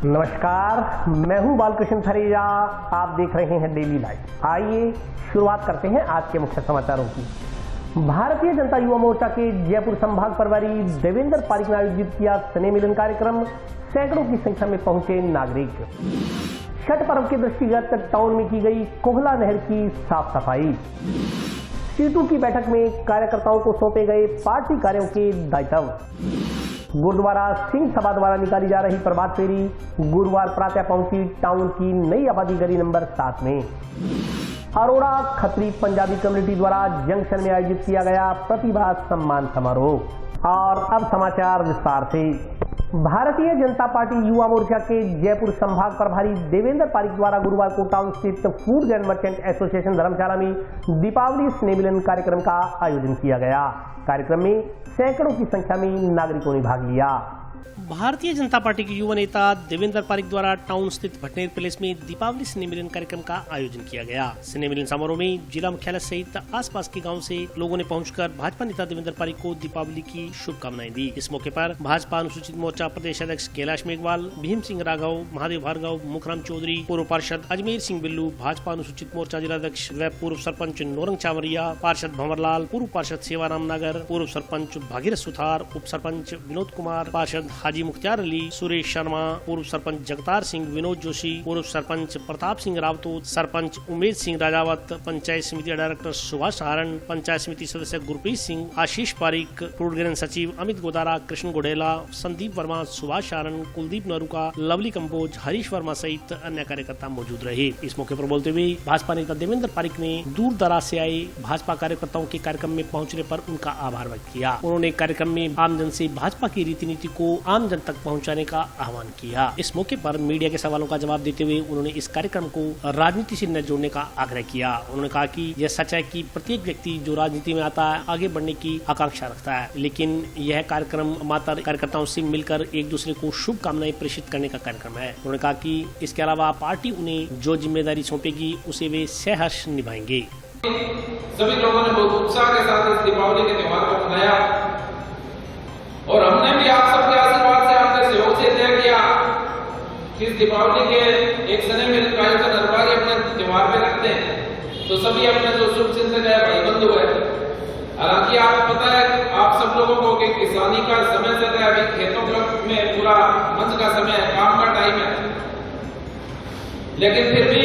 नमस्कार, मैं हूं बालकृष्ण थरेजा। आप देख रहे हैं डेली लाइव। आइए शुरुआत करते हैं आज के मुख्य समाचारों की। भारतीय जनता युवा मोर्चा के जयपुर संभाग प्रभारी देवेंद्र पारिक ने आयोजित किया स्नेह मिलन कार्यक्रम। सैकड़ों की संख्या में पहुंचे नागरिक। छठ पर्व के दृष्टिगत टाउन में की गई कोहला नहर की साफ सफाई। सीटू की बैठक में कार्यकर्ताओं को सौंपे गए पार्टी कार्यों के दायित्व। गुरुद्वारा सिंह सभा द्वारा निकाली जा रही प्रभात फेरी गुरुवार प्रातः पहुंची टाउन की नई आबादी गली नंबर 7 में। अरोड़ा खत्री पंजाबी कम्युनिटी द्वारा जंक्शन में आयोजित किया गया प्रतिभा सम्मान समारोह। और अब समाचार विस्तार से। भारतीय जनता पार्टी युवा मोर्चा के जयपुर संभाग प्रभारी देवेंद्र पारिक द्वारा गुरुवार को टाउन स्थित फूड एंड मर्चेंट एसोसिएशन धर्मशाला में दीपावली स्नेह मिलन कार्यक्रम का आयोजन किया गया। कार्यक्रम में सैकड़ों की संख्या में नागरिकों ने भाग लिया। भारतीय जनता पार्टी के युवा नेता देवेंद्र पारिक द्वारा टाउन स्थित भटनेर पैलेस में दीपावली स्नेह मिलन कार्यक्रम का आयोजन किया गया। स्नेह मिलन समारोह में जिला मुख्यालय सहित आसपास के गांव से लोगों ने पहुंचकर भाजपा नेता देवेंद्र पारिक को दीपावली की शुभकामनाएं दी। इस मौके पर भाजपा अनुसूचित मोर्चा प्रदेश अध्यक्ष कैलाश मेघवाल, भीम सिंह राघव, महादेव भार्गव, मुखराम चौधरी, पूर्व पार्षद अजमेर सिंह बिल्लू, भाजपा अनुसूचित मोर्चा जिलाध्यक्ष व पूर्व सरपंच नौरंग चावरिया, पार्षद भंवरलाल, पूर्व पार्षद सेवाराम नागर, पूर्व सरपंच भागीरथ सुथार, उप सरपंच विनोद कुमार, पार्षद हाजी मुख्तार अली, सुरेश शर्मा, पूर्व सरपंच जगतार सिंह, विनोद जोशी, पूर्व सरपंच प्रताप सिंह रावतोत, सरपंच उमेश सिंह राजावत, पंचायत समिति डायरेक्टर सुभाष सहारण, पंचायत समिति सदस्य गुरप्रीत सिंह, आशीष पारिक, फ्रूट सचिव अमित गोदारा, कृष्ण गोडेला, संदीप वर्मा, सुभाष सहारण, कुलदीप नरूका, लवली कंबोज, हरीश वर्मा सहित अन्य कार्यकर्ता मौजूद रहे। इस मौके पर बोलते हुए भाजपा नेता देवेंद्र पारिक ने दूर दराज से आए भाजपा कार्यकर्ताओं के कार्यक्रम में पहुंचने पर उनका आभार व्यक्त किया। उन्होंने कार्यक्रम में आमजन से भाजपा की रीति नीति को आमजन तक पहुंचाने का आह्वान किया। इस मौके पर मीडिया के सवालों का जवाब देते हुए उन्होंने इस कार्यक्रम को राजनीति से न जोड़ने का आग्रह किया। उन्होंने कहा कि यह सच है कि प्रत्येक व्यक्ति जो राजनीति में आता है आगे बढ़ने की आकांक्षा रखता है, लेकिन यह कार्यक्रम मात्र कार्यकर्ताओं से मिलकर एक दूसरे को शुभकामनाएं प्रेषित करने का कार्यक्रम है। उन्होंने कहा कि इसके अलावा पार्टी उन्हें जो जिम्मेदारी सौंपेगी उसे वे सहर्ष निभाएंगे। सभी लोगों ने बहुत उत्साह के साथ इस दीपावली के त्योहार को मनाया और हमने भी आप सबके आशीर्वाद से, आपके सहयोग से तय किया कि इस दीपावली के एक स्नेह मिलन का आयोजन हर बार अपने त्योहार पे रखते हैं। तो सभी अपने जो शुभ चिंतक है, भाई बंधु है, हालांकि आप पता है आप सब लोगों को कि किसानी का समय चल रहा है, अभी खेतों में पूरा मंच का समय है, काम का टाइम है, लेकिन फिर भी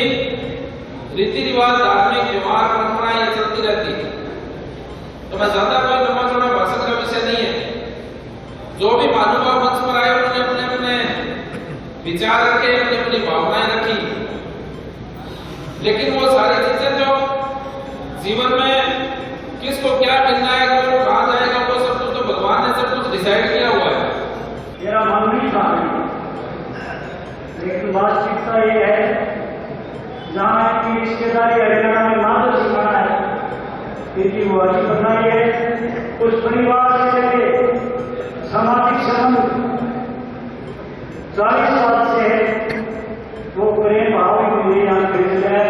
रीति रिवाज, धार्मिक त्योहार, परंपराएं ये चलती रहती है। तो मैं ज्यादा कोई लंबा चौड़ा भाषण का विषय नहीं है। जो भी महानुभाव मंच पर आए उन्होंने अपने अपने विचार रखे, अपनी अपनी भावनाएं रखी, लेकिन वो सारी चीजें जो जीवन में किसको क्या मिलना है, कौन कहाँ जाएगा, वो सब कुछ तो भगवान ने सब कुछ डिसाइड किया हुआ है। मेरा मन नहीं था, लेकिन वास्तविकता ये है जहाँ की रिश्तेदारी हरियाणा में माधव सिखाना है, क्योंकि वो अच्छी बनाई है। उस परिवार से लेके सामाजिक संबंध 40 साल से है, वो प्रेम भाव में यहाँ खरीद है।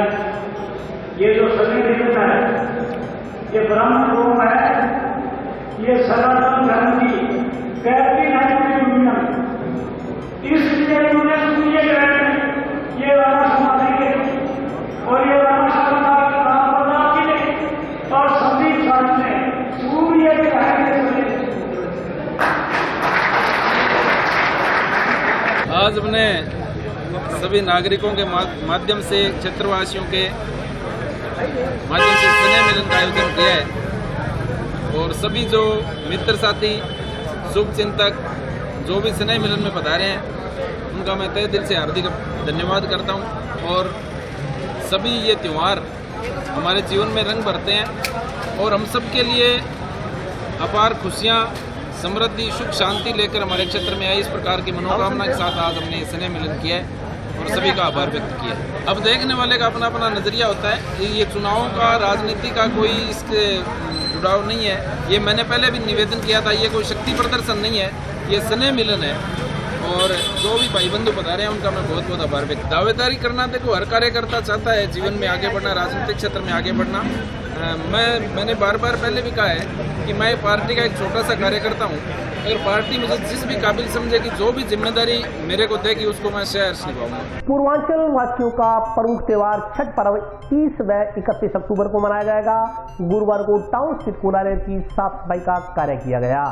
ये जो सभी रिश्ता है, ये ब्रह्म रूप है, ये सनातन धर्म की कहती नहीं दुनिया, इसलिए उन्हें सुनिए ये रामा समाधि के और ये रामा समाधि और संदीप साहब ने सूर्य के आज हमने सभी नागरिकों के माध्यम से, क्षेत्रवासियों के माध्यम से स्नेह मिलन का आयोजन किया है और सभी जो मित्र साथी, शुभ चिंतक जो भी स्नेह मिलन में पधारे हैं उनका मैं तहे दिल से हार्दिक धन्यवाद करता हूं। और सभी ये त्यौहार हमारे जीवन में रंग भरते हैं और हम सब के लिए अपार खुशियाँ, समृद्धि, सुख, शांति लेकर हमारे क्षेत्र में आई। इस प्रकार की मनोकामना के साथ आज हमने स्नेह मिलन किया है और सभी का आभार व्यक्त किया। अब देखने वाले का अपना अपना नजरिया होता है। ये चुनावों का, राजनीति का कोई इसके जुड़ाव नहीं है। ये मैंने पहले भी निवेदन किया था, ये कोई शक्ति प्रदर्शन नहीं है, ये स्नेह मिलन है। और जो भी भाई बंधु पधारे हैं उनका मैं बहुत बहुत आभार व्यक्त। दावेदारी करना देखो हर कार्यकर्ता चाहता है जीवन में आगे बढ़ना, राजनीतिक क्षेत्र में आगे बढ़ना, मैंने बार बार पहले भी कहा है कि मैं पार्टी का एक छोटा सा कार्यकर्ता हूँ। अगर पार्टी मुझे जिस भी काबिल समझे कि जो भी जिम्मेदारी मेरे को देगी उसको मैं सहर्ष निभाऊंगा। पूर्वांचल वासियों का प्रमुख त्योहार छठ पर्व 30 व 31 अक्टूबर को मनाया जाएगा। गुरुवार को टाउन स्थित कूलालय की साफ सफाई का कार्य किया गया।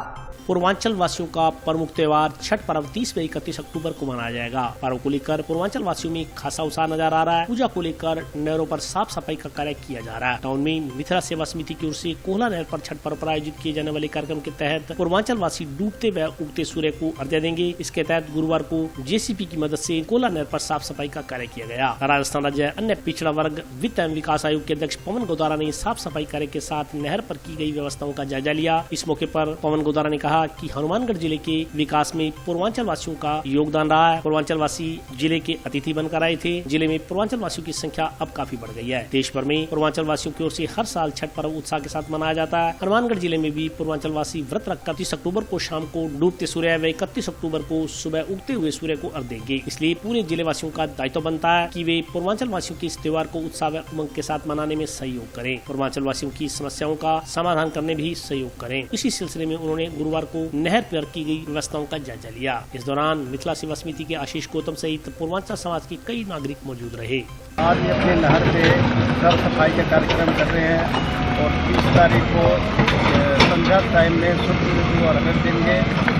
पूर्वांचल वासियों का प्रमुख त्योहार छठ पर्व 30 व 31 अक्टूबर को मनाया जाएगा। पर्व को लेकर पूर्वांचल वासियों में खासा उत्साह नजर आ रहा है। पूजा को लेकर नहरों पर साफ सफाई का कार्य किया जा रहा है। टाउन में मिथिला सेवा समिति की ओर से कोहला नहर पर छठ पर्व पर आयोजित किए जाने वाले कार्यक्रम के तहत पूर्वांचल वासी डूबते व उगते सूर्य को अर्घ्य देंगे। इसके तहत गुरुवार को जेसीपी की मदद से कोहला नहर पर साफ सफाई का कार्य किया गया। राजस्थान राज्य अन्य पिछड़ा वर्ग वित्त एवं विकास आयोग के अध्यक्ष पवन गोदारा ने साफ सफाई कार्य के साथ नहर पर की गई व्यवस्थाओं का जायजा लिया। इस मौके पर पवन गोदारा ने कहा कि हनुमानगढ़ जिले के विकास में पूर्वांचल वासियों का योगदान रहा है। पूर्वांचल वासी जिले के अतिथि बनकर आए थे। जिले में पूर्वांचल वासियों की संख्या अब काफी बढ़ गई है। देश भर में पूर्वांचल वासियों की ओर से हर साल छठ पर्व उत्साह के साथ मनाया जाता है। हनुमानगढ़ जिले में भी पूर्वांचल वासी व्रत रखकर 30 अक्टूबर को शाम को डूबते सूर्य व 31 अक्टूबर को सुबह उगते हुए सूर्य को अर्घ्य देंगे। इसलिए पूरे जिले वासियों का दायित्व बनता है कि वे पूर्वांचल वासियों के इस त्योहार को उत्साह व उमंग के साथ मनाने में सहयोग करें। पूर्वांचल वासियों की समस्याओं का समाधान करने भी सहयोग करें। इसी सिलसिले में उन्होंने गुरुवार को नहर पर की गई व्यवस्थाओं का जायजा लिया। इस दौरान मिथिला सेवा समिति के आशीष गौतम सहित पूर्वांचल समाज के कई नागरिक मौजूद रहे। आज ये अपने नहर पे साफ सफाई का कार्यक्रम कर रहे हैं और 30 तारीख को संध्या टाइम में सूर्य को अर्घ्य देंगे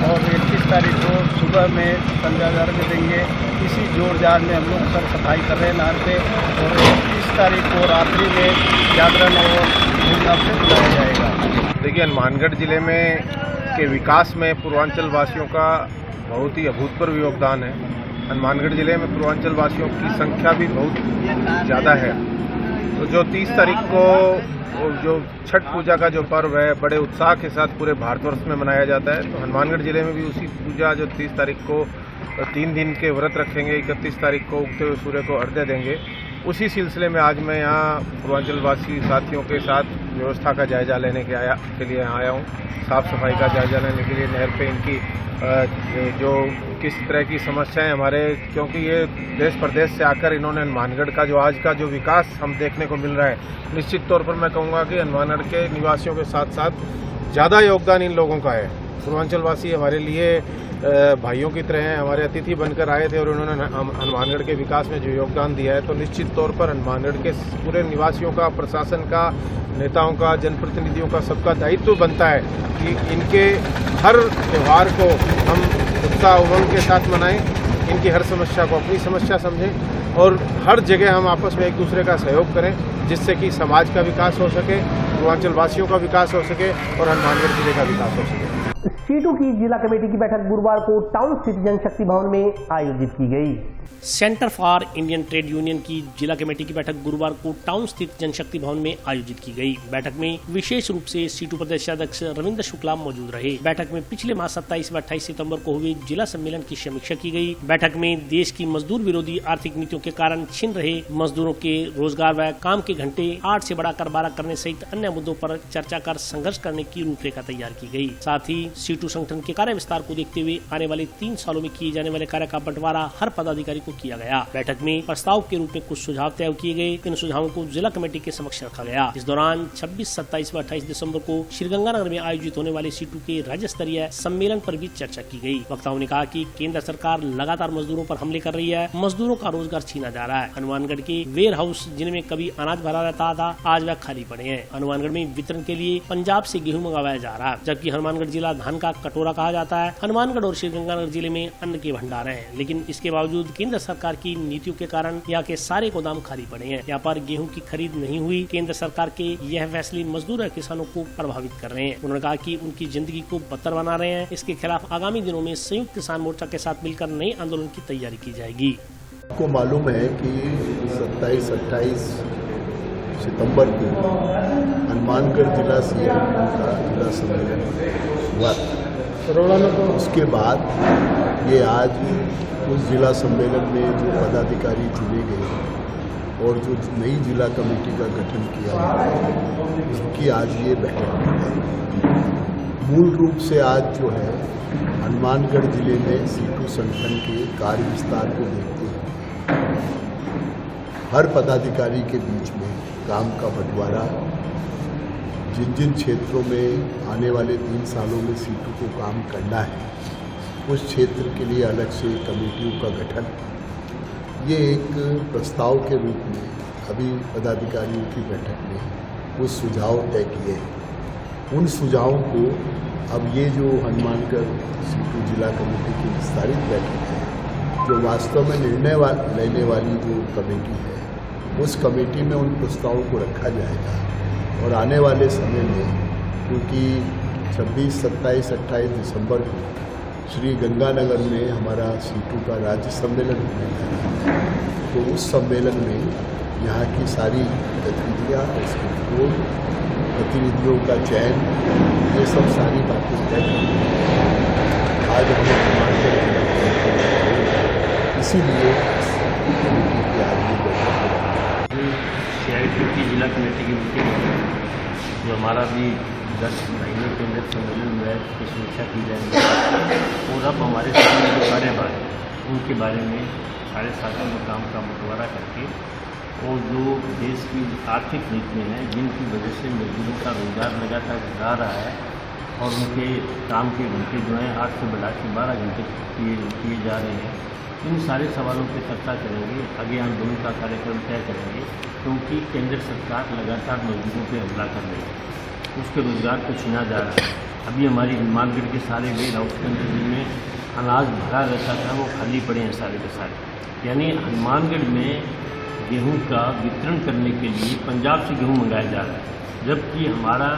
और 31 तारीख को सुबह में संध्या अर्घ्य देंगे। इसी जोड़ जाड़ में हम लोग साफ सफाई कर रहे हैं नहर पे और 31 तारीख को रात्रि में जागरण और धूमधाम से मनाया जाएगा। देखिए, हनुमानगढ़ जिले में के विकास में पूर्वांचल वासियों का बहुत ही अभूतपूर्व योगदान है। हनुमानगढ़ जिले में पूर्वांचल वासियों की संख्या भी बहुत ज़्यादा है। तो जो 30 तारीख को जो छठ पूजा का जो पर्व है बड़े उत्साह के साथ पूरे भारतवर्ष में मनाया जाता है, तो हनुमानगढ़ जिले में भी उसी पूजा जो 30 तारीख को 3 दिन के व्रत रखेंगे, 31 तारीख को उगते हुए सूर्य को अर्घ्य देंगे। उसी सिलसिले में आज मैं यहाँ पूर्वांचलवासी साथियों के साथ व्यवस्था का जायजा लेने के लिए आया हूँ। साफ सफाई का जायजा लेने के लिए नहर पे इनकी जो किस तरह की समस्याएं हमारे, क्योंकि ये देश प्रदेश से आकर इन्होंने हनुमानगढ़ का जो आज का जो विकास हम देखने को मिल रहा है, निश्चित तौर पर मैं कहूँगा कि हनुमानगढ़ के निवासियों के साथ साथ ज़्यादा योगदान इन लोगों का है। पूर्वांचलवासी हमारे लिए भाइयों की तरह हैं, हमारे अतिथि बनकर आए थे और उन्होंने हनुमानगढ़ के विकास में जो योगदान दिया है, तो निश्चित तौर पर हनुमानगढ़ के पूरे निवासियों का, प्रशासन का, नेताओं का, जनप्रतिनिधियों का सबका दायित्व बनता है कि इनके हर त्यौहार को हम उत्साह उमंग के साथ मनाएं, इनकी हर समस्या को अपनी समस्या समझें और हर जगह हम आपस में एक दूसरे का सहयोग करें, जिससे कि समाज का विकास हो सके, पूर्वांचल वासियों का विकास हो सके और हनुमानगढ़ जिले का विकास हो सके। सीटू की जिला कमेटी की बैठक गुरुवार को टाउन स्थित जनशक्ति भवन में आयोजित की गई। Centre for Indian trade union की जिला कमेटी की बैठक गुरुवार को टाउन स्थित जनशक्ति भवन में आयोजित की गई। बैठक में विशेष रूप से सीटू प्रदेशाध्यक्ष रविंद्र शुक्ला मौजूद रहे। बैठक में पिछले माह 27 व 28 सितंबर को हुए जिला सम्मेलन की समीक्षा की गई। बैठक में देश की मजदूर विरोधी आर्थिक नीतियों के कारण छिन रहे मजदूरों के रोजगार व काम के घंटे 8 से बढ़ाकर 12 करने सहित अन्य मुद्दों पर चर्चा कर संघर्ष करने की रूपरेखा तैयार की गई। साथ ही सीटू संगठन के कार्य विस्तार को देखते हुए आने वाले 3 सालों में किए जाने वाले कार्य का बंटवारा हर पदाधिकारी को किया गया। बैठक में प्रस्ताव के रूप में कुछ सुझाव तय किए गए। इन सुझावों को जिला कमेटी के समक्ष रखा गया। इस दौरान 26, 27 व 28 दिसंबर को श्रीगंगानगर में आयोजित होने वाले सीटू के राज्य स्तरीय सम्मेलन पर भी चर्चा की गई। वक्ताओं ने कहा कि केंद्र सरकार लगातार मजदूरों पर हमले कर रही है, मजदूरों का रोजगार छीना जा रहा है। हनुमानगढ़ के वेयर हाउस जिनमें कभी अनाज भरा रहता था, आज वह खाली पड़े हैं। हनुमानगढ़ में वितरण के लिए पंजाब से गेहूं मंगवाया जा रहा है, जबकि हनुमानगढ़ जिला धान का कटोरा कहा जाता है। हनुमानगढ़ और श्रीगंगानगर जिले में अन्न के भंडार हैं, लेकिन इसके बावजूद केंद्र सरकार की नीतियों के कारण यहाँ के सारे गोदाम खाली पड़े हैं। यहाँ पर गेहूं की खरीद नहीं हुई। केंद्र सरकार के यह फैसले मजदूर और किसानों को प्रभावित कर रहे हैं। उन्होंने कहा कि उनकी जिंदगी को बदतर बना रहे हैं। इसके खिलाफ आगामी दिनों में संयुक्त किसान मोर्चा के साथ मिलकर नए आंदोलन की तैयारी की जाएगी। आपको मालूम है कि 27-28 सितंबर को हनुमानगढ़ जिला सीएम का जिला सम्मेलन हुआ था। उसके बाद ये आज उस जिला सम्मेलन में जो पदाधिकारी चुने गए और जो नई जिला कमेटी का गठन किया उसकी आज ये बैठक है। मूल रूप से आज जो है हनुमानगढ़ जिले में सीटू संगठन के कार्य विस्तार को देखते हुए हर पदाधिकारी के बीच में काम का बंटवारा जिन जिन क्षेत्रों में आने वाले 3 सालों में सीटों को काम करना है, उस क्षेत्र के लिए अलग से कमेटियों का गठन, ये एक प्रस्ताव के रूप में अभी पदाधिकारियों की बैठक में कुछ सुझाव तय किए हैं। उन सुझावों को अब ये जो हनुमानगढ़ सीटू जिला कमेटी की विस्तारित बैठक है, जो वास्तव में निर्णय लेने वाली जो कमेटी है, उस कमेटी में उन प्रस्तावों को रखा जाएगा। और आने वाले समय में, क्योंकि 26, 27, 28 दिसंबर को श्री गंगानगर में हमारा सीटू का राज्य सम्मेलन होने जा रहा है, तो उस सम्मेलन में यहाँ की सारी गतिविधियाँ, उसके रिपोर्ट, प्रतिनिधियों का चयन, ये सब सारी बातें तय करनी है। आज हमने इसीलिए कमेटी की आज ये बैठक हो रही है। CITU की जिला कमेटी की मीटिंग है, जो हमारा भी 10 महीने के अंदर सम्मेलन में की समीक्षा की जाएगी। और अब हमारे सामने जो कार्यभार है, उनके बारे में सारे शासन में काम का बंटवारा करके, और जो देश की आर्थिक नीतियाँ हैं, जिनकी वजह से मजदूरों का रोजगार लगातार बढ़ा रहा है और उनके काम के घंटे जो हैं 8 से बढ़ा के 12 घंटे किए जा रहे हैं, इन सारे सवालों पर चर्चा करेंगे। आगे आंदोलन का कार्यक्रम तय करेंगे, क्योंकि केंद्र सरकार लगातार मजदूरों पर हमला कर रही है, उसके रोजगार को छीना जा रहा है। अभी हमारी हनुमानगढ़ के सारे वेयर हाउस के अंदर जिनमें अनाज भरा रहता था, वो खाली पड़े हैं सारे के सारे। यानी हनुमानगढ़ में गेहूं का वितरण करने के लिए पंजाब से गेहूं मंगाया जा रहा है, जबकि हमारा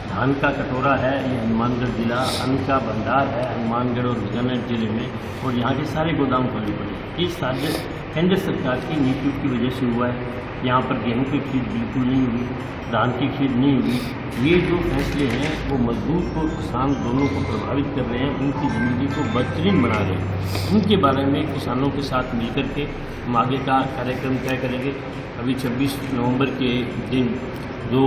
धान का कटोरा है, ये हनुमानगढ़ जिला अन्न का भंडार है हनुमानगढ़ और बीकानेर जिले में, और यहाँ के सारे गोदाम खाली पड़े हैं। इस साजिश केंद्र सरकार की नीतियों की वजह से हुआ है। यहाँ पर गेहूं की खरीद बिल्कुल नहीं हुई, धान की खरीद नहीं हुई। ये जो फैसले हैं वो मजदूर को, किसान दोनों को प्रभावित कर रहे हैं, उनकी ज़िंदगी को बदतरीन बना रहे हैं। उनके बारे में किसानों के साथ मिलकर के हम आगे का कार्यक्रम तय करेंगे। अभी 26 नवंबर के दिन जो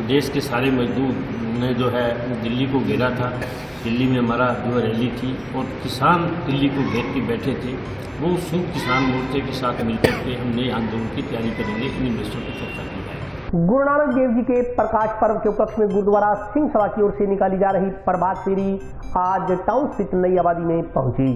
देश के सारे मजदूर ने जो है दिल्ली को घेरा था, दिल्ली में हमारा जो रैली थी और किसान दिल्ली को घेर के बैठे थे, वो संयुक्त किसान मोर्चे के साथ मिलकर के हमने आंदोलन की तैयारी करेंगे, इन विषयों पर चर्चा की जाएगी। गुरु नानक देव जी के प्रकाश पर्व के उपलक्ष्य में गुरुद्वारा सिंह सभा की ओर से निकाली जा रही प्रभात फेरी आज टाउन स्थित नई आबादी में पहुंची।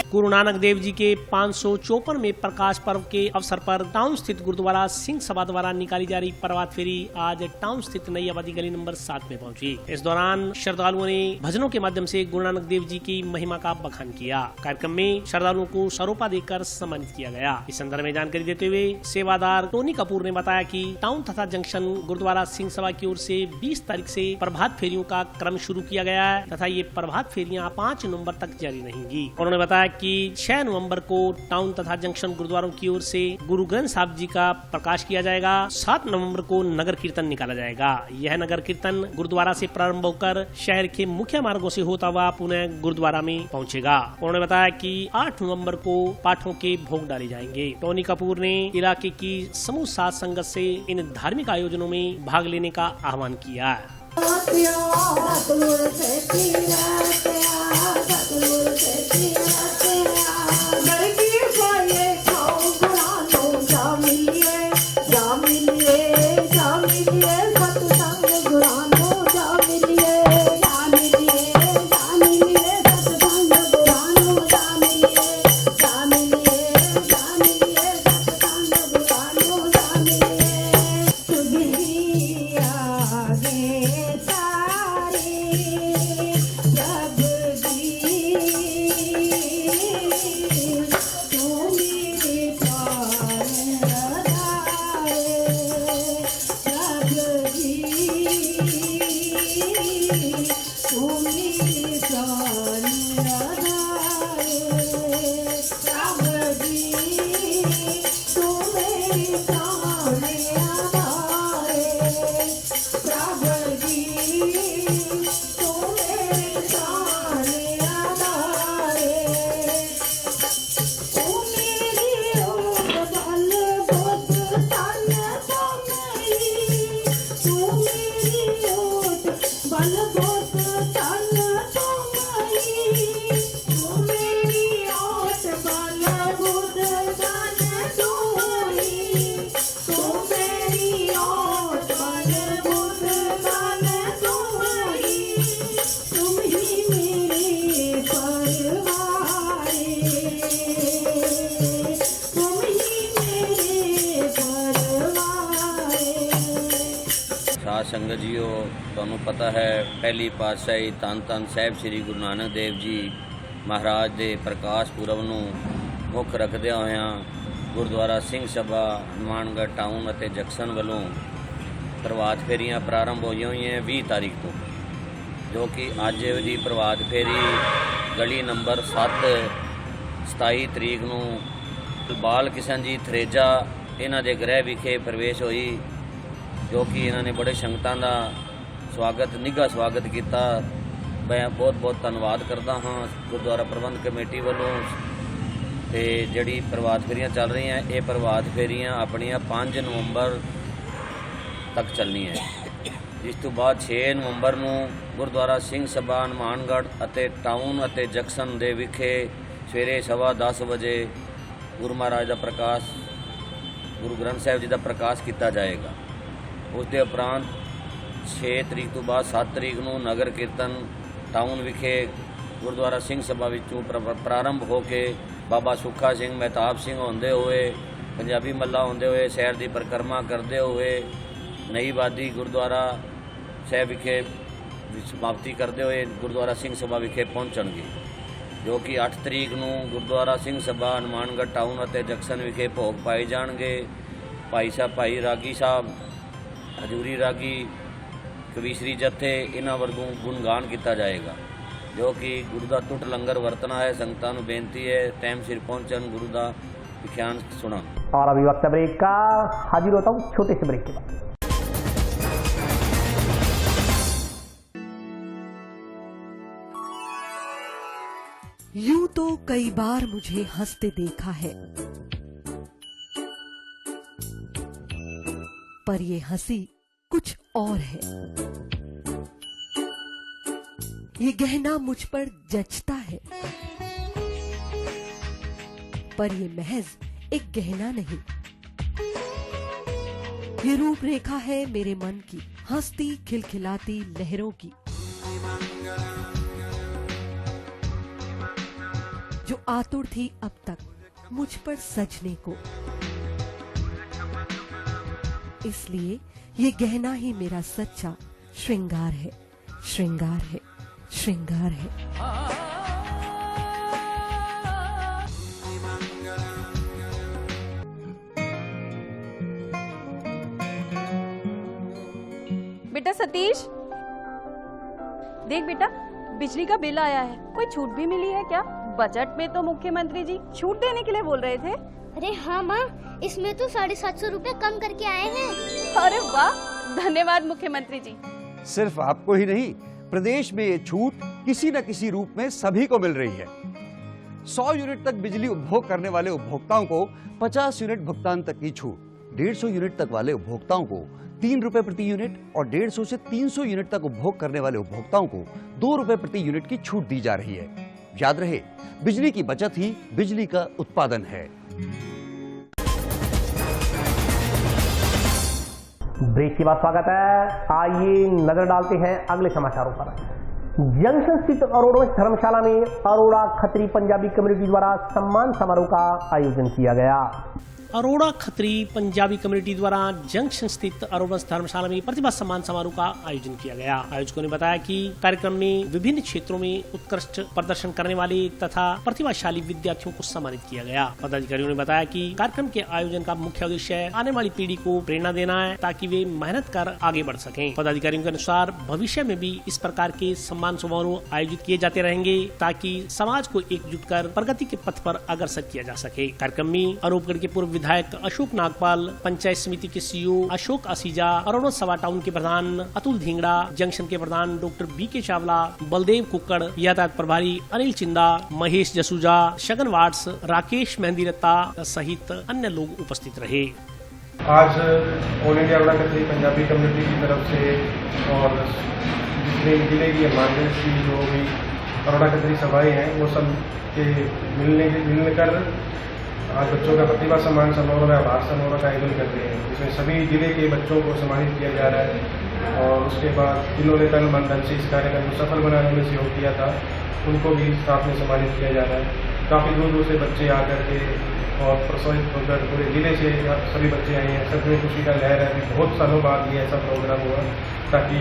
गुरु नानक देव जी के 554वें प्रकाश पर्व के अवसर पर टाउन स्थित गुरुद्वारा सिंह सभा द्वारा निकाली जा रही प्रभात फेरी आज टाउन स्थित नई आबादी गली नंबर 7 में पहुंची। इस दौरान श्रद्धालुओं ने भजनों के माध्यम से गुरु नानक देव जी की महिमा का बखान किया। कार्यक्रम में श्रद्धालुओं को सरोपा देकर सम्मानित किया गया। इस संदर्भ में जानकारी देते हुए सेवादार टोनी कपूर ने बताया कि टाउन तथा जंक्शन गुरुद्वारा सिंह सभा की ओर से 20 तारीख से प्रभात फेरियों का क्रम शुरू किया गया है तथा ये प्रभात फेरियां 5 नवंबर तक जारी रहेंगी। उन्होंने बताया कि 6 नवंबर को टाउन तथा जंक्शन गुरुद्वारों की ओर से गुरु ग्रंथ साहब जी का प्रकाश किया जाएगा। 7 नवंबर को नगर कीर्तन निकाला जाएगा। यह नगर कीर्तन गुरुद्वारा से प्रारंभ होकर शहर के मुख्य मार्गों से होता हुआ पुनः गुरुद्वारा में पहुंचेगा। उन्होंने बताया कि 8 नवंबर को पाठों के भोग डाले जाएंगे। टोनी कपूर ने इलाके की समूह साध संगत से इन धार्मिक आयोजनों में भाग लेने का आह्वान किया है। संगत जीओ, तुहानूं पता है पहली पातशाही धन धन साहिब श्री गुरु नानक देव जी महाराज के प्रकाश पुरब नूं मुख रखदे होया गुरुद्वारा सिंह सभा हनुमानगढ़ टाउन और जक्सन वालों प्रभात फेरियां प्रारंभ होई हुई हैं 20 तारीख तो, जो कि अज की प्रभात फेरी गली नंबर 7 27 तरीक नूं बाल किशन जी थरेजा इन्हां दे गृह विखे प्रवेश हुई, जो कि इन्होंने बड़े संगतां दा स्वागत निघा स्वागत किया। मैं बहुत बहुत धन्यवाद करता हाँ गुरुद्वारा प्रबंध कमेटी वालों। तो जिहड़ी प्रभात फेरियां चल रही हैं ये प्रभात फेरियां अपनियां 5 नवंबर तक चलनी है। इस तो बाद 6 नवंबर नूं गुरुद्वारा सिंह सभा हनुमानगढ़ अते टाउन अते जक्सन दे विखे सवेरे 10:15 बजे गुरु महाराज का प्रकाश गुरु ग्रंथ साहिब जी का प्रकाश किया जाएगा। उसके उपरांत 6 तरीक तो बाद 7 तरीक नूं नगर कीर्तन टाउन विखे गुरुद्वारा सिंह सभा विचों प्रारंभ होके बाबा सुखा सिंह महताब सिंह होंदे हुए पंजाबी मल्ला होंदे हुए शहर की परिक्रमा करते हुए नई वादी गुरुद्वारा साहिब विखे समाप्ति करते हुए गुरुद्वारा सिंह सभा विखे पहुँचणगे, जो कि 8 तरीक नूं गुरुद्वारा सिंह सभा हनुमानगढ़ टाउन और जक्सन विखे भोग पाए जाएंगे। भाई रागी साहब हजूरी रागी कवीसरी जत्थे इन्हां वरगों गुणगान किया जाएगा, जो कि गुरु का टुट लंगर वरतना है। संगतां नूं बेनती है टाइम सिर पहुंचन गुरु का विख्यान सुना। और अभी वक्त ब्रेक का, हाजिर होता हूँ छोटे से ब्रेक के बाद। यूं तो कई बार मुझे हंसते देखा है, पर ये हंसी कुछ और है। ये गहना मुझ पर जचता है, पर ये महज एक गहना नहीं, ये रूपरेखा है मेरे मन की, हंसती खिलखिलाती लहरों की, जो आतुर थी अब तक मुझ पर सजने को। इसलिए ये गहना ही मेरा सच्चा श्रृंगार है, श्रृंगार है, श्रृंगार है। बेटा सतीश, देख बेटा बिजली का बिल आया है, कोई छूट भी मिली है क्या? बजट में तो मुख्यमंत्री जी छूट देने के लिए बोल रहे थे। अरे हाँ माँ, इसमें तो 750 रुपए कम करके आए हैं। अरे वाह, धन्यवाद मुख्यमंत्री जी। सिर्फ आपको ही नहीं, प्रदेश में ये छूट किसी न किसी रूप में सभी को मिल रही है। 100 यूनिट तक बिजली उपभोग करने वाले उपभोक्ताओं को 50 यूनिट भुगतान तक की छूट, 150 यूनिट तक वाले उपभोक्ताओं को 3 रुपए प्रति यूनिट और 150 से 300 यूनिट तक उपभोग करने वाले उपभोक्ताओं को 2 रुपए प्रति यूनिट की छूट दी जा रही है। याद रहे, बिजली की बचत ही बिजली का उत्पादन है। ब्रेक के बाद स्वागत है। आइए नजर डालते हैं अगले समाचारों पर। जंक्शन स्थित अरोड़ा धर्मशाला में अरोड़ा खत्री पंजाबी कम्युनिटी द्वारा सम्मान समारोह का आयोजन किया गया। अरोड़ा खत्री पंजाबी कम्युनिटी द्वारा जंक्शन स्थित अरोड़ा धर्मशाला में प्रतिभा सम्मान समारोह का आयोजन किया गया। आयोजकों ने बताया कि कार्यक्रम में विभिन्न क्षेत्रों में उत्कृष्ट प्रदर्शन करने वाले तथा प्रतिभाशाली विद्यार्थियों को सम्मानित किया गया। पदाधिकारियों ने बताया कि कार्यक्रम के आयोजन का मुख्य उद्देश्य आने वाली पीढ़ी को प्रेरणा देना है, ताकि वे मेहनत कर आगे बढ़ सकें। पदाधिकारियों के अनुसार भविष्य में भी इस प्रकार के सम्मान समारोह आयोजित किए जाते रहेंगे, ताकि समाज को एकजुट कर प्रगति के पथ पर अग्रसर किया जा सके। कार्यक्रम में अनूपगढ़ के पूर्व विधायक अशोक नागपाल, पंचायत समिति के सीईओ अशोक असीजा, अरोड़ा सभा टाउन के प्रधान अतुल धिंगड़ा, जंक्शन के प्रधान डॉक्टर बीके चावला, बलदेव कुक्कड़, यातायात प्रभारी अनिल चिंदा, महेश जसूजा, शगन वाट्स, राकेश मेहंदीरत्ता सहित अन्य लोग उपस्थित रहे। आज all India Arora Khatri Punjabi community की तरफ से और जितने जिले की हनुमानगढ़ की जो भी अरोड़ा खत्री सभाएं हैं वो सब के मिलकर आज बच्चों का प्रतिभा सम्मान समारोह व आभार समारोह का आयोजन कर रहे हैं, जिसमें सभी जिले के बच्चों को सम्मानित किया जा रहा है। और उसके बाद जिन्होंने तन मन धन से इस कार्यक्रम को सफल बनाने में सहयोग किया था, उनको भी साथ में सम्मानित किया जा रहा है। काफ़ी दूर दूर से बच्चे आकर के और प्रसवित होकर पूरे जिले से सभी बच्चे आए हैं। सब में खुशी का लहर है। बहुत सालों बाद ये ऐसा प्रोग्राम हुआ ताकि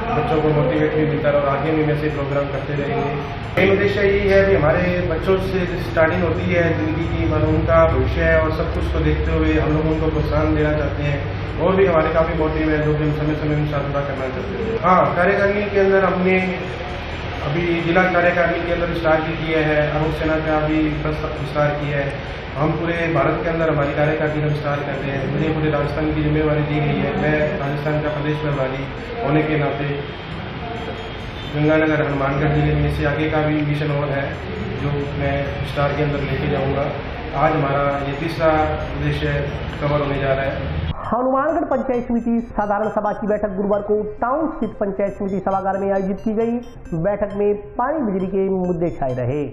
बच्चों को मोटिवेट भी मिलता रहे और आगे भी ऐसे प्रोग्राम करते रहेंगे। मेन उद्देश्य यही है कि हमारे बच्चों से स्टार्टिंग होती है जिंदगी की, मानो उनका भविष्य है और सब कुछ को देखते हुए हम लोग उनको प्रोत्साहन देना चाहते हैं और भी हमारे काफ़ी मोटिव है जो कि हम समय समय अनुसार पूरा करना चाहते हैं। हाँ, कार्यकारिणी के अंदर हमने अभी जिला कार्यकारिणी के अंदर विस्तार भी किया है, अरुण सेना का भी विस्तार किया है। हम पूरे भारत के अंदर हमारी कार्यकारिणी का विस्तार करते हैं। मुझे पूरे राजस्थान की जिम्मेवारी दी गई है। मैं राजस्थान का प्रदेश प्रभारी होने के नाते गंगानगर हनुमानगढ़ जिले में से आगे का भी मिशन और है जो मैं विस्तार के अंदर लेके जाऊंगा। आज हमारा ये तीसरा उद्देश्य कवर होने जा रहा है। हनुमानगढ़ पंचायत समिति साधारण सभा की बैठक गुरुवार को टाउन स्थित पंचायत समिति सभागार में आयोजित की गई। बैठक में पानी बिजली के मुद्दे छाए रहे।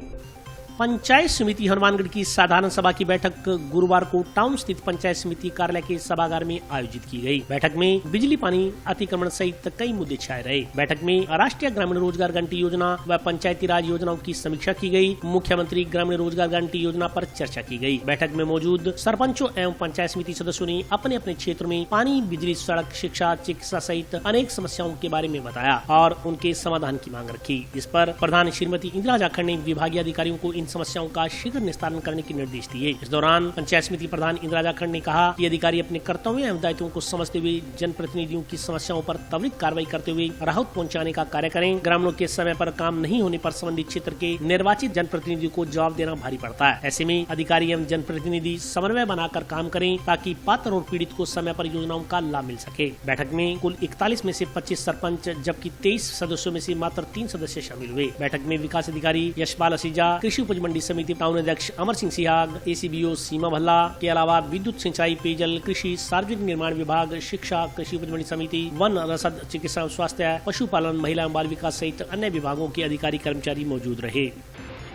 पंचायत समिति हनुमानगढ़ की साधारण सभा की बैठक गुरुवार को टाउन स्थित पंचायत समिति कार्यालय के सभागार में आयोजित की गई। बैठक में बिजली पानी अतिक्रमण सहित कई मुद्दे छाए रहे। बैठक में राष्ट्रीय ग्रामीण रोजगार गारंटी योजना व पंचायती राज योजनाओं की समीक्षा की गई। मुख्यमंत्री ग्रामीण रोजगार गारंटी योजना पर चर्चा की गई। बैठक में मौजूद सरपंचों एवं पंचायत समिति सदस्यों ने अपने अपने क्षेत्र में पानी, बिजली, सड़क, शिक्षा, चिकित्सा सहित अनेक समस्याओं के बारे में बताया और उनके समाधान की मांग रखी। इस पर प्रधान श्रीमती इंदिरा जाखड़ ने विभागीय अधिकारियों को इन समस्याओं का शीघ्र निस्तारण करने के निर्देश दिए। इस दौरान पंचायत समिति प्रधान इंदिरा जाखड़ ने कहा कि अधिकारी अपने कर्तव्यों एवं दायित्वों को समझते हुए जनप्रतिनिधियों की समस्याओं पर त्वरित कार्रवाई करते हुए राहत पहुंचाने का कार्य करें। ग्रामीणों के समय पर काम नहीं होने पर संबंधित क्षेत्र के निर्वाचित जनप्रतिनिधियों को जवाब देना भारी पड़ता है। ऐसे में अधिकारी एवं जनप्रतिनिधि समन्वय बनाकर काम करें ताकि पात्र और पीड़ित को समय पर योजनाओं का लाभ मिल सके। बैठक में कुल 41 में से 25 सरपंच जबकि 23 सदस्यों में से मात्र 3 सदस्य शामिल हुए। बैठक में विकास अधिकारी यशपाल असीजा, कृषि उपज मंडी समिति टाउन अध्यक्ष अमर सिंह सिहाग, एसीबीओ सीमा भल्ला के अलावा विद्युत, सिंचाई, पेयजल, कृषि, सार्वजनिक निर्माण विभाग, शिक्षा, कृषि उपज मंडी समिति, वन, रसद, चिकित्सा, स्वास्थ्य, पशुपालन, महिला एवं बाल विकास सहित अन्य विभागों के अधिकारी कर्मचारी मौजूद रहे।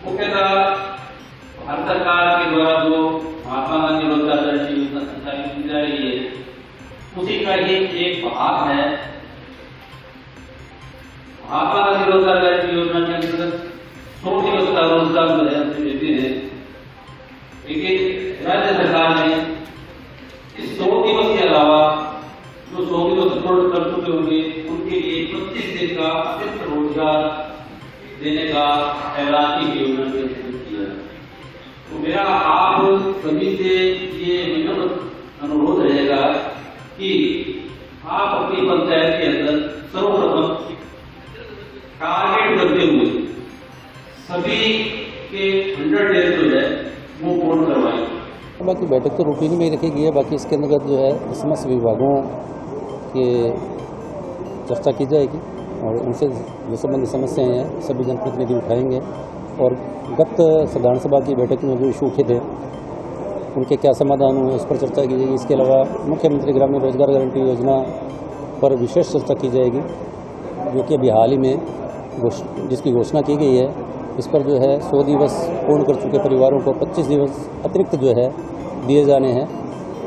मुख्यतः भारत सरकार के द्वारा जो महात्मा गांधी रोजगार गारंटी योजना संचालित की जा रही है उसी का ही एक भाग है। महात्मा गांधी रोजगार गारंटी योजना के अंतर्गत 100 दिवस का रोजगार जो है देते हैं, लेकिन राज्य सरकार ने इस 100 दिवस के अलावा जो 100 दिवस पूर्ण कर चुके होंगे उनके लिए 25 दिन का अतिरिक्त रोजगार देने का ऐलान की योजना के तहत किया है। तो मेरा आप सभी से ये विनम्र अनुरोध रहेगा कि आप अपनी पंचायत के अंदर सर्वप्रथम टारगेट करते हुए सभी के 100 डेज जो है वो पूर्ण करवाएं। बाकी बैठक तो रूटीन में ही रखी गई है। बाकी इसके अंतर्गत जो है समस्त विभागों के चर्चा की जाएगी और उनसे जो संबंधित समस्याएं हैं सभी जनप्रतिनिधि उठाएंगे और गत साधारण सभा की बैठक में जो इशू उठे थे उनके क्या समाधान हुए उस पर चर्चा की जाएगी। इसके अलावा मुख्यमंत्री ग्रामीण रोजगार गारंटी योजना पर विशेष चर्चा की जाएगी जो कि अभी हाल ही में जिसकी घोषणा की गई है। इस पर जो है 100 दिवस पूर्ण कर चुके परिवारों को 25 दिवस अतिरिक्त जो है दिए जाने हैं।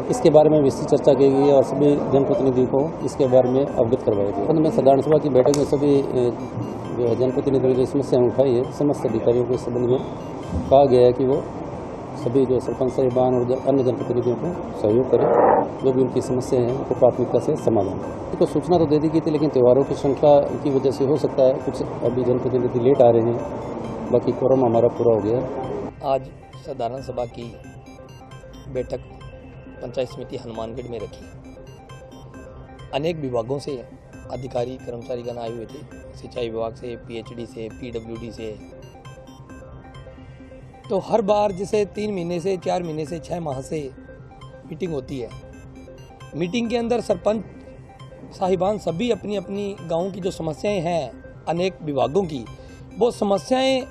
इसके बारे में विस्तृत चर्चा की गई है और सभी जनप्रतिनिधियों को इसके बारे में अवगत करवाया गया। अंत में साधारण सभा की बैठक में सभी जो है जनप्रतिनिधियों ने जो समस्याएं उठाई है समस्त अधिकारियों को इस संबंध में कहा गया है कि वो सभी जो सरपंच साहिबान और अन्य जनप्रतिनिधियों को सहयोग करें, जो भी उनकी समस्याएं हैं उनको प्राथमिकता से समाधान। तो सूचना तो दे दी गई थी लेकिन त्योहारों की श्रृंखला की वजह से हो सकता है कुछ अभी जनप्रतिनिधि लेट आ रहे हैं। बाकी कोरम हमारा पूरा हो गया। आज साधारण सभा की बैठक पंचायत समिति हनुमानगढ़ में रखी। अनेक विभागों से अधिकारी कर्मचारीगण आए हुए थे, सिंचाई विभाग से, पीएचडी से, पीडब्ल्यूडी से। तो हर बार जैसे 3 महीने से 4 महीने से 6 माह से मीटिंग होती है। मीटिंग के अंदर सरपंच साहिबान सभी अपनी अपनी गांव की जो समस्याएं हैं अनेक विभागों की, वो समस्याएं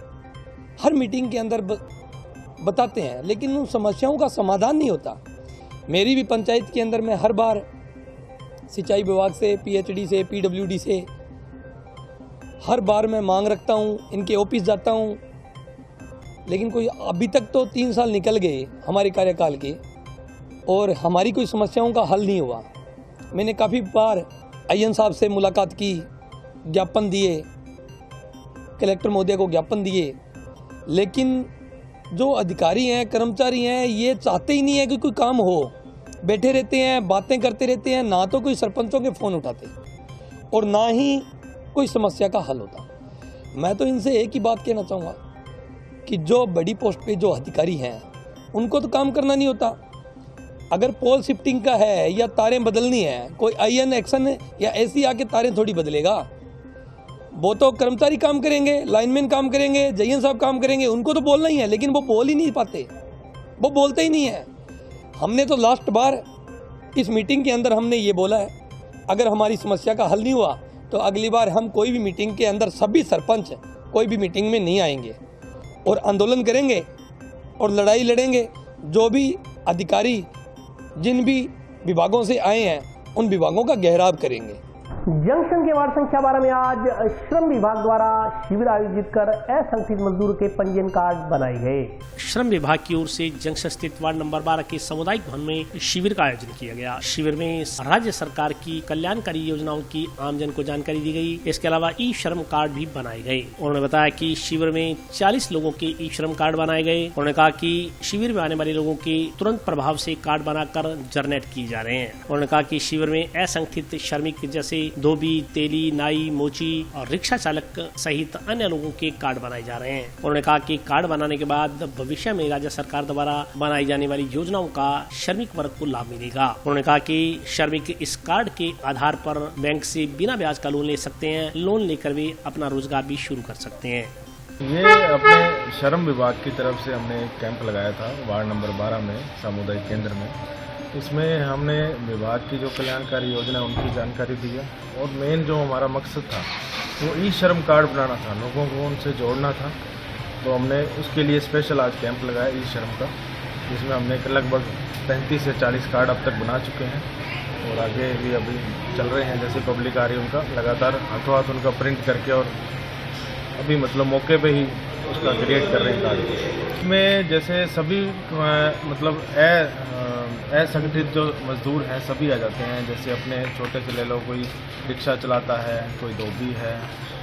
हर मीटिंग के अंदर बताते हैं लेकिन उन समस्याओं का समाधान नहीं होता। मेरी भी पंचायत के अंदर मैं हर बार सिंचाई विभाग से, पीएचडी से, पीडब्ल्यूडी से हर बार मैं मांग रखता हूं, इनके ऑफिस जाता हूं, लेकिन कोई अभी तक तो 3 साल निकल गए हमारे कार्यकाल के और हमारी कोई समस्याओं का हल नहीं हुआ। मैंने काफ़ी बार आईएन साहब से मुलाकात की, ज्ञापन दिए, कलेक्टर महोदय को ज्ञापन दिए, लेकिन जो अधिकारी हैं, कर्मचारी हैं, ये चाहते ही नहीं है कि कोई काम हो, बैठे रहते हैं, बातें करते रहते हैं, ना तो कोई सरपंचों के फ़ोन उठाते और ना ही कोई समस्या का हल होता। मैं तो इनसे एक ही बात कहना चाहूँगा कि जो बड़ी पोस्ट पे जो अधिकारी हैं उनको तो काम करना नहीं होता। अगर पोल शिफ्टिंग का है या तारें बदलनी है, कोई IN एक्शन या ऐसी आके तारें थोड़ी बदलेगा। वो तो कर्मचारी काम करेंगे, लाइनमैन काम करेंगे, जयन साहब काम करेंगे, उनको तो बोलना ही है, लेकिन वो बोल ही नहीं पाते, वो बोलते ही नहीं है। हमने तो लास्ट बार इस मीटिंग के अंदर हमने ये बोला है, अगर हमारी समस्या का हल नहीं हुआ तो अगली बार हम कोई भी मीटिंग के अंदर सभी सरपंच कोई भी मीटिंग में नहीं आएंगे और आंदोलन करेंगे और लड़ाई लड़ेंगे। जो भी अधिकारी जिन भी विभागों से आए हैं उन विभागों का घेराव करेंगे। जंक्शन के वार्ड संख्या 12 में आज श्रम विभाग द्वारा शिविर आयोजित कर असंगठित मजदूर के पंजीयन कार्ड बनाए गए। श्रम विभाग की ओर से जंक्शन स्थित वार्ड नंबर 12 के सामुदायिक भवन में शिविर का आयोजन किया गया। शिविर में राज्य सरकार की कल्याणकारी योजनाओं की आमजन को जानकारी दी गई। इसके अलावा ई श्रम कार्ड भी बनाए गए। उन्होंने बताया कि शिविर में 40 लोगों के ई श्रम कार्ड बनाए गए। उन्होंने कहा कि शिविर में आने वाले लोगों के तुरंत प्रभाव से कार्ड बनाकर जनरेट किए जा रहे हैं। उन्होंने कहा कि शिविर में असंगठित श्रमिक जैसे धोबी, तेली, नाई, मोची और रिक्शा चालक सहित अन्य लोगों के कार्ड बनाए जा रहे हैं। उन्होंने कहा कि कार्ड बनाने के बाद भविष्य में राज्य सरकार द्वारा बनाई जाने वाली योजनाओं का श्रमिक वर्ग को लाभ मिलेगा। उन्होंने कहा कि श्रमिक इस कार्ड के आधार पर बैंक से बिना ब्याज का लोन ले सकते हैं। लोन लेकर वे अपना रोजगार भी शुरू कर सकते हैं। ये अपने श्रम विभाग की तरफ से हमने एक कैंप लगाया था वार्ड नंबर 12 में सामुदायिक केंद्र में। इसमें हमने विभाग की जो कल्याणकारी योजना है उनकी जानकारी दी है और मेन जो हमारा मकसद था वो ई श्रम कार्ड बनाना था, लोगों को उनसे जोड़ना था। तो हमने उसके लिए स्पेशल आज कैंप लगाया ई श्रम का, जिसमें हमने लगभग 35 से 40 कार्ड अब तक बना चुके हैं और आगे भी अभी चल रहे हैं। जैसे पब्लिक आ रही है उनका लगातार हाथों हाथ उनका प्रिंट करके और अभी मतलब मौके पे ही उसका क्रिएट कर रहे हैं कार्ड। इसमें जैसे सभी मतलब असंगठित जो मजदूर हैं सभी आ जाते हैं। जैसे अपने छोटे से ले लो, कोई रिक्शा चलाता है, कोई धोबी है,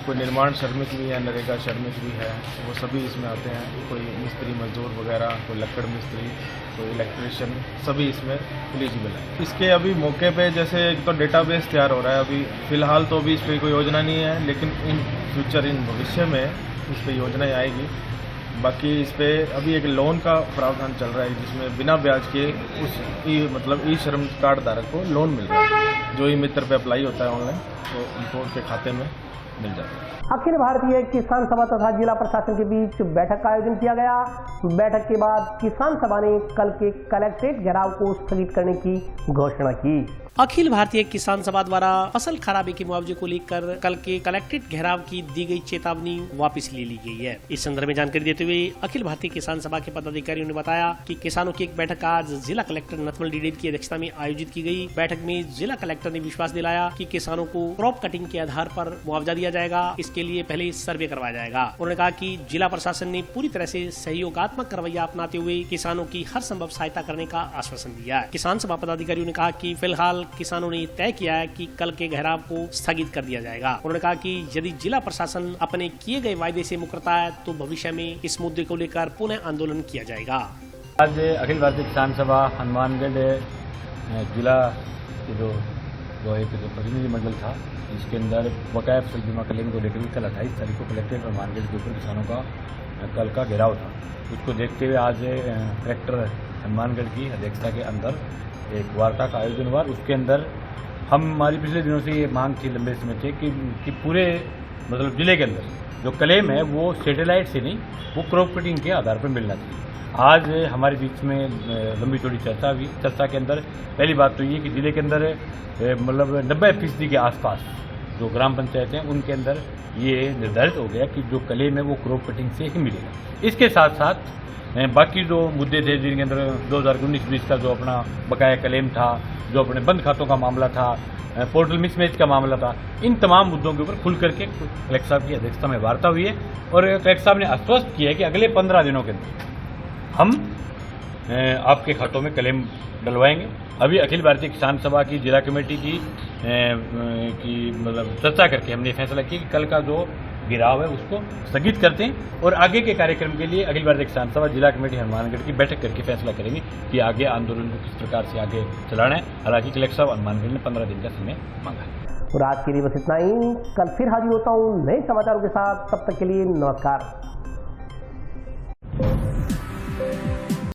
कोई निर्माण श्रमिक भी है, नरेगा श्रमिक भी है, वो सभी इसमें आते हैं। कोई मिस्त्री मजदूर वगैरह, कोई लकड़ मिस्त्री, कोई इलेक्ट्रिशियन, सभी इसमें एलिजिबल है। इसके अभी मौके पे जैसे एक तो डेटाबेस तैयार हो रहा है। अभी फिलहाल तो अभी इस पर कोई योजना नहीं है, लेकिन इन फ्यूचर इन भविष्य में इस पर योजनाएँ आएगी। बाकी इस पे अभी एक लोन का प्रावधान चल रहा है जिसमें बिना ब्याज के उस मतलब ई श्रम कार्ड धारक को लोन मिल रहा है। जो ई मित्र पे अप्लाई होता है ऑनलाइन तो उनको उनके खाते में मिल जाता है। अखिल भारतीय किसान सभा तथा जिला प्रशासन के बीच बैठक का आयोजन किया गया। बैठक के बाद किसान सभा ने कल के कलेक्ट्रेट घेराव को स्थगित करने की घोषणा की। अखिल भारतीय किसान सभा द्वारा फसल खराबे के मुआवजे को लेकर कल के कलेक्ट्रेट घेराव की दी गई चेतावनी वापस ले ली गई है। इस संदर्भ में जानकारी देते हुए अखिल भारतीय किसान सभा के पदाधिकारियों ने बताया कि किसानों की एक बैठक आज जिला कलेक्टर नथमल डीडेल की अध्यक्षता में आयोजित की गई। बैठक में जिला कलेक्टर ने विश्वास दिलाया कि किसानों को क्रॉप कटिंग के आधार पर मुआवजा दिया जाएगा। इसके लिए पहले सर्वे करवाया जाएगा। उन्होंने कहा कि जिला प्रशासन ने पूरी तरह से सहयोगात्मक रवैया अपनाते हुए किसानों की हर संभव सहायता करने का आश्वासन दिया है। किसान सभा पदाधिकारियों ने कहा कि फिलहाल किसानों ने तय किया है कि कल के घेराव को स्थगित कर दिया जाएगा। उन्होंने कहा कि यदि जिला प्रशासन अपने किए गए वायदे से मुकरता है तो भविष्य में इस मुद्दे को लेकर पुनः आंदोलन किया जाएगा। आज अखिल भारतीय किसान सभा हनुमानगढ़ जिला के जो एक प्रतिनिधि मंडल था, इसके अंदर बकाया फसल बीमा क्लेम को लेकर कल 28 तारीख को कलेक्ट्रेट हनुमानगढ़ के ऊपर किसानों का कल का घेराव था। उसको देखते हुए आज कलेक्टर हनुमानगढ़ की अध्यक्षता के अंदर एक वार्ता का आयोजन हुआ। उसके अंदर हमारी पिछले दिनों से ये मांग थी लंबे समय से कि पूरे मतलब जिले के अंदर जो क्लेम है वो सैटेलाइट से नहीं, वो क्रॉप कटिंग के आधार पर मिलना चाहिए। आज हमारे बीच में लंबी चौड़ी चर्चा हुई। चर्चा के अंदर पहली बात तो ये कि जिले के अंदर मतलब 90% के आसपास जो ग्राम पंचायत हैं उनके अंदर ये निर्धारित हो गया कि जो क्लेम है वो क्रॉप कटिंग से ही मिलेगा। इसके साथ साथ बाकी जो मुद्दे थे जिनके अंदर 2019-20 का जो अपना बकाया क्लेम था, जो अपने बंद खातों का मामला था, पोर्टल मिसमैच का मामला था, इन तमाम मुद्दों के ऊपर खुल करके कलेक्टर साहब की अध्यक्षता में वार्ता हुई है और कलेक्टर साहब ने आश्वस्त किया है कि अगले 15 दिनों के अंदर हम आपके खातों में क्लेम डलवाएंगे। अभी अखिल भारतीय किसान सभा की जिला कमेटी की मतलब चर्चा करके हमने फैसला किया कि कल का जो गिराव है उसको स्थगित करते हैं और आगे के कार्यक्रम के लिए अगली बार किसान सभा जिला कमेटी हनुमानगढ़ की बैठक करके फैसला करेंगे कि आगे आंदोलन को किस प्रकार से आगे चलाना है। हालांकि कलेक्टर साहब हनुमानगढ़ ने 15 दिन का समय मांगा है। और आज के लिए बस इतना ही। कल फिर हाजिर होता हूँ नए समाचारों के साथ। तब तक के लिए नमस्कार।